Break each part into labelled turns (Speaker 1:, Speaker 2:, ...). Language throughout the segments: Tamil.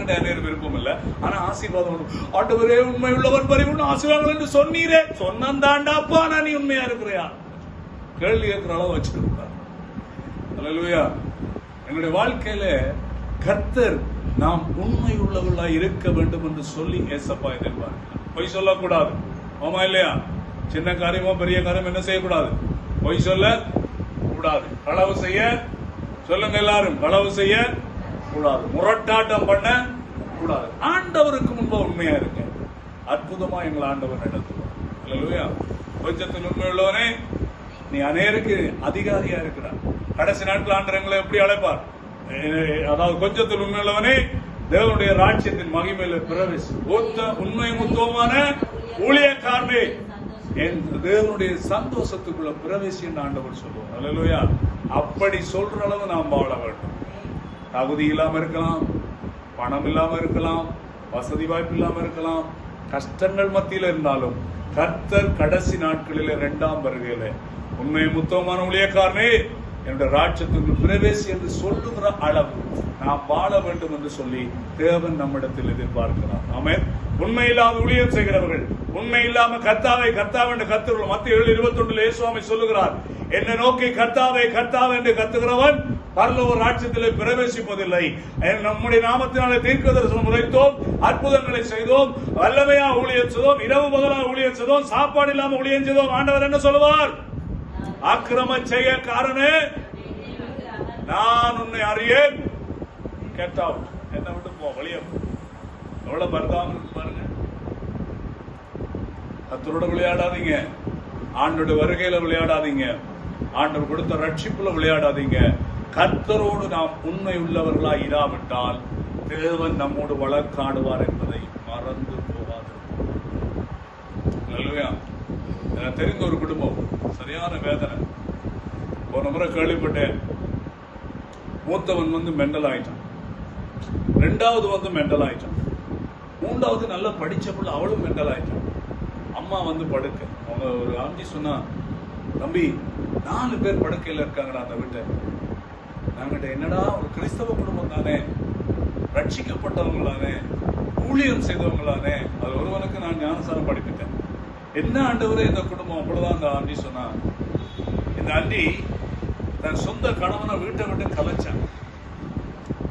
Speaker 1: என்கிட்ட நேரம் விருப்பம் இல்ல. ஆனா ஆசீர்வாதம் ஆண்டவரே உண்மை உள்ளவர் பரிபூர்ண ஆசீர்வாதம் என்று சொன்னீரே. சொன்னாண்டாப்பா நான் நீ உண்மையா இருக்கிறியா? கேள்வி கேட்கிற அளவு வச்சுக்கிறார். அல்லேலூயா. எங்களுடைய வாழ்க்கையில கர்த்தர் நாம் உண்மை உள்ளவர்களா இருக்க வேண்டும் என்று சொல்லி ஏசப்பா எதிர்பார்க்கிறார். பொய் சொல்லக்கூடாது. ஆமா இல்லையா? சின்ன காரியமோ பெரிய காரியம் என்ன செய்யக்கூடாது? பொய் சொல்ல கூடாது. களவு செய்ய சொல்லுங்க எல்லாரும், களவு செய்ய கூடாது. முரட்டாட்டம் பண்ண கூடாது. ஆண்டவருக்கு முன்பு உண்மையா இருக்க. அற்புதமா எங்களை ஆண்டவர் நடத்துவார். அல்லேலூயா. கொஞ்சத்தில் உண்மை உள்ளவனே, நீ அநேருக்கு அதிகாரியா இருக்கிறார். கடைசி நாட்கள் ஆண்டவங்களை எப்படி அழைப்பார்? அதாவது கொஞ்சத்தில் உண்மையுள்ளவனே தேவனுடைய ராஜ்யத்தின் மகிமையில பிரவேசி. உண்மை முத்துவமான ஊழியக்காரனே என் தேவனுடைய சந்தோஷத்துக்குள்ள பிரவேசி என்று ஆண்டவர் சொல்லுவோம். அல்லேலூயா. அப்படி சொல்ற அளவு நாம் வாழ வேண்டும். தகுதி இல்லாம இருக்கலாம், பணம் இல்லாம இருக்கலாம், வசதி வாய்ப்பு இல்லாம இருக்கலாம், கஷ்டங்கள் மத்தியில் இருந்தாலும் கர்த்தர் கடைசி நாட்களில் 2ஆம் வருகையில உண்மை முத்தமான ஊழியக்காரனே என்னுடைய ராஜ்யத்துக்கு பிரவேசி என்று சொல்லுகிற அளவு நாம் வாழ வேண்டும் என்று சொல்லி தேவன் நம்மிடத்தில் எதிர்பார்க்கிறார். ஆமென். உண்மை இல்லாத ஊழியம் செய்கிறவர்கள், உண்மை இல்லாம கர்த்தாவை கர்த்தாவை என்று கத்துகிறோம். மத்திய 7:21 இயேசுவாமி சொல்லுகிறார், என்னை நோக்கி கர்த்தாவை கர்த்தாவை என்று கத்துகிறவன் பரலோக ராஜ்யத்திலே பிரவேசிப்பதில்லை. நம்முடைய நாமத்தினாலே தீர்க்கதரிசனம் உரைத்தோம், அற்புதங்களை செய்தோம், வல்லமையா ஊழியம் செய்தோம், இரவு பகலா ஊழியம் செய்தோம், சாப்பாடு இல்லாம ஊழியம் செய்தோம். ஆண்டவர் என்ன சொல்லுவார்? ஆக்கிரம செய்ய காரணே நான் உன்னை அறியேன். Get out. என்ன விட்டு போ, வெளியே. எவ்வளவு பரதாம இருக்கு பாருங்க. கர்த்தரோட விளையாடாதீங்க, ஆண்டோட வருகையில விளையாடாதீங்க, ஆண்டவர் கொடுத்த ரட்சிப்புல விளையாடாதீங்க. கர்த்தரோடு நாம் உண்மை உள்ளவர்களா இராவிட்டால் தேவன் நம்மோடு வழக்காடுவார் என்பதை மறந்து போகாது. எனக்கு தெரிந்த ஒரு குடும்பம், சரியான வேதனை. போன முறை கேள்விப்பட்டேன், மூத்தவன் மெண்டல் ஆயிட்டான், 2வது மெண்டல் ஆயிட்டான், 3வது நல்லா படிச்ச பிள்ளை அவளும் மெண்டல் ஆயிட்டான். அம்மா படுக்க, அவங்க ஒரு ஆண்டி சொன்னா, தம்பி 4 பேர் படுக்கையில் இருக்காங்கடா அந்த வீட்டை. நாங்கிட்ட என்னடா ஒரு கிறிஸ்தவ குடும்பம் தானே, ரட்சிக்கப்பட்டவங்களானே, ஊழியம் செய்தவங்களானே, அது ஒருவனுக்கு நான் ஞானசாரம் படிப்பிட்டேன். என்ன ஆண்டவரே இந்த குடும்பம்? அவ்வளவுதான் அந்த ஆண்டி சொன்னா. இந்த ஆண்டி தன் சொந்த கணவனை வீட்டை விட்டு கலைச்சான்.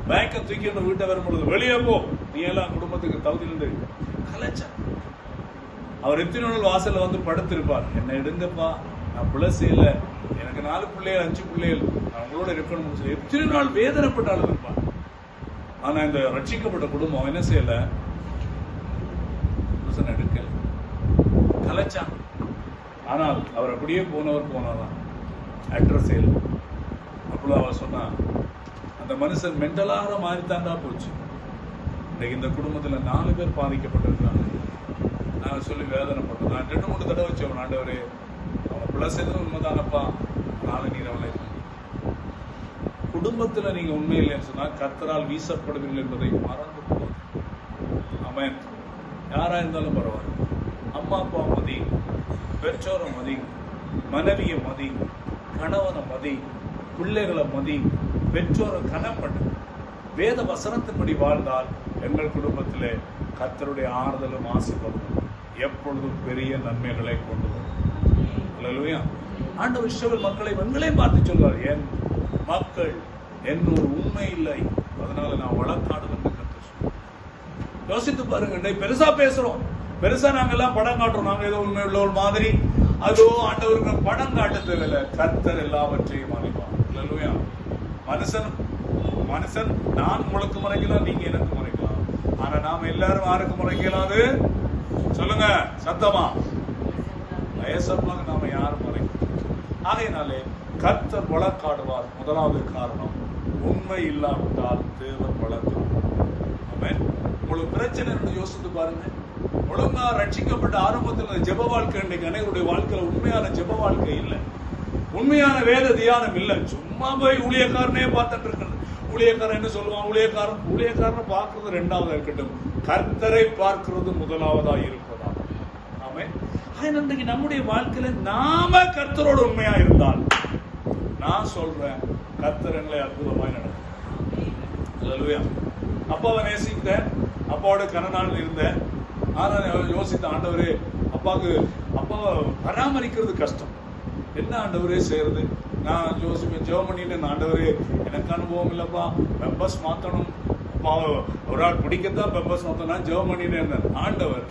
Speaker 1: பேங்கை தூக்கி வீட்டை வரும்பொழுது, வெளியே போ நீ எல்லாம் குடும்பத்துக்கு தகுதியிலிருந்து கலைச்சான். அவர் எத்தனை நாள் வாசல்ல படுத்திருப்பார், என்ன எடுங்கப்பா நான் பிள்ளை செய்யல, எனக்கு 4 பிள்ளைகள் 5 பிள்ளைகள், நான் உங்களோட இருக்கணும், எத்தனை நாள் வேதனைப்பட்டாலும் இருப்பார். ஆனா இந்த ரட்சிக்கப்பட்ட குடும்பம் என்ன செய்யல, எடுக்கல, கலைச்சான். ஆனால் அவர் அப்படியே போனாதான், அட்ரஸ் இல்லை. அப்பொழுது அவர் சொன்னா, அந்த மனுஷன் மென்டலாக மாறித்தாண்டா போச்சு. இன்னைக்கு இந்த குடும்பத்துல 4 பேர் பாதிக்கப்பட்டிருக்காங்க. நான் சொல்லி வேதனைப்பட்டேன். நான் 2-3 தடவை வச்சவன், ஆண்டவரே அவன் பிள்ளை உண்மைதானப்பா, 4 நீர் அவளை குடும்பத்துல நீங்க உண்மை இல்லைன்னு சொன்னா கர்த்தரால் வீசப்படுவீர்கள் என்பதை மறந்து போகுது. ஆமென். யாரா இருந்தாலும் பரவாயில்ல, அம்மா அப்பா மதி, பெற்றோரை மதி, மனைவியை மதி, கணவனை மதி, பிள்ளைகளை மதி, பெற்றோரை கனப்பட்டு வேத வசனத்தின்படி வாழ்ந்தால் எங்கள் குடும்பத்திலே கர்த்தருடைய ஆறுதலும் ஆசீர்வாதமும் எப்பொழுதும் பெரிய நன்மைகளை கொண்டு வரும். அல்லேலூயா. ஆண்டவர் இஸ்ரவேல் மக்களை எங்களையும் பார்த்து சொல்வார், என் மக்கள் என்னோட உண்மை இல்லை, அதனால நான் வழக்காடுவேன். யோசித்து பாருங்க, பெருசா பேசுறோம், பெருசா நாங்க எல்லாம் படம் காட்டுறோம், நாங்க ஏதோ உண்மை உள்ள ஒரு மாதிரி. அதோ ஆண்டவருக்கு படம் காட்ட தேவையில்லை, கர்த்தர் எல்லாவற்றையும் அறிவார். அல்லேலூயா. மனுஷன் நான் உங்களுக்கு மறைக்கலாம், நீங்க எனக்கு மறைக்கலாம், ஆனா நாம எல்லாரும் யாருக்கு மறைக்கலாது? சொல்லுங்க சத்தமா. வயசமாக நாம யாரும் மறைக்கலாம். ஆகையினாலே கர்த்தர் வழக்காடுவார். முதலாவது காரணம், உண்மை இல்லாவிட்டால் தேவன் வழக்காடுவார். உங்களுக்கு பிரச்சனை யோசித்து பாருங்க. ஒழுங்கா ரட்சிக்கப்பட்ட ஆரம்பத்தில் ஜெப வாழ்க்கை, இன்றைக்கு அனைவருடைய வாழ்க்கையில உண்மையான ஜெப வாழ்க்கை இல்லை, உண்மையான வேத தியானம் இல்லை. சும்மா போய் ஊழியக்காரனே பார்த்துட்டு இருக்கிறது. ஊழியக்காரன் என்ன சொல்லுவான்? ஊழியக்காரனை பார்க்கறது 2வது இருக்கட்டும், கர்த்தரை பார்க்கிறது முதலாவதா இருப்பதா. ஆமே. இன்றைக்கு நம்முடைய வாழ்க்கையில நாம கர்த்தரோட உண்மையா இருந்தால், நான் சொல்றேன், கர்த்தர் எங்களை அற்புதமாய் நடக்கும். அப்பாவை நேசித்தேன், அப்பாவோட கனநாள் இருந்தேன். ஆனா யோசித்த ஆண்டவரே, அப்பாவை பராமரிக்கிறது கஷ்டம், என்ன ஆண்டவரே செய்யறது? நான் யோசிப்பேன், ஜெபம் பண்ணிட்டேன், ஆண்டவரே எனக்கு அனுபவம் இல்லப்பா, பெம்பஸ் மாத்தணும், அப்பா ஒரு ஆள் பிடிக்கத்தான் பெம்பஸ் மாத்தணும், நான் ஜெபம் பண்ணிட்டேன். ஆண்டவர்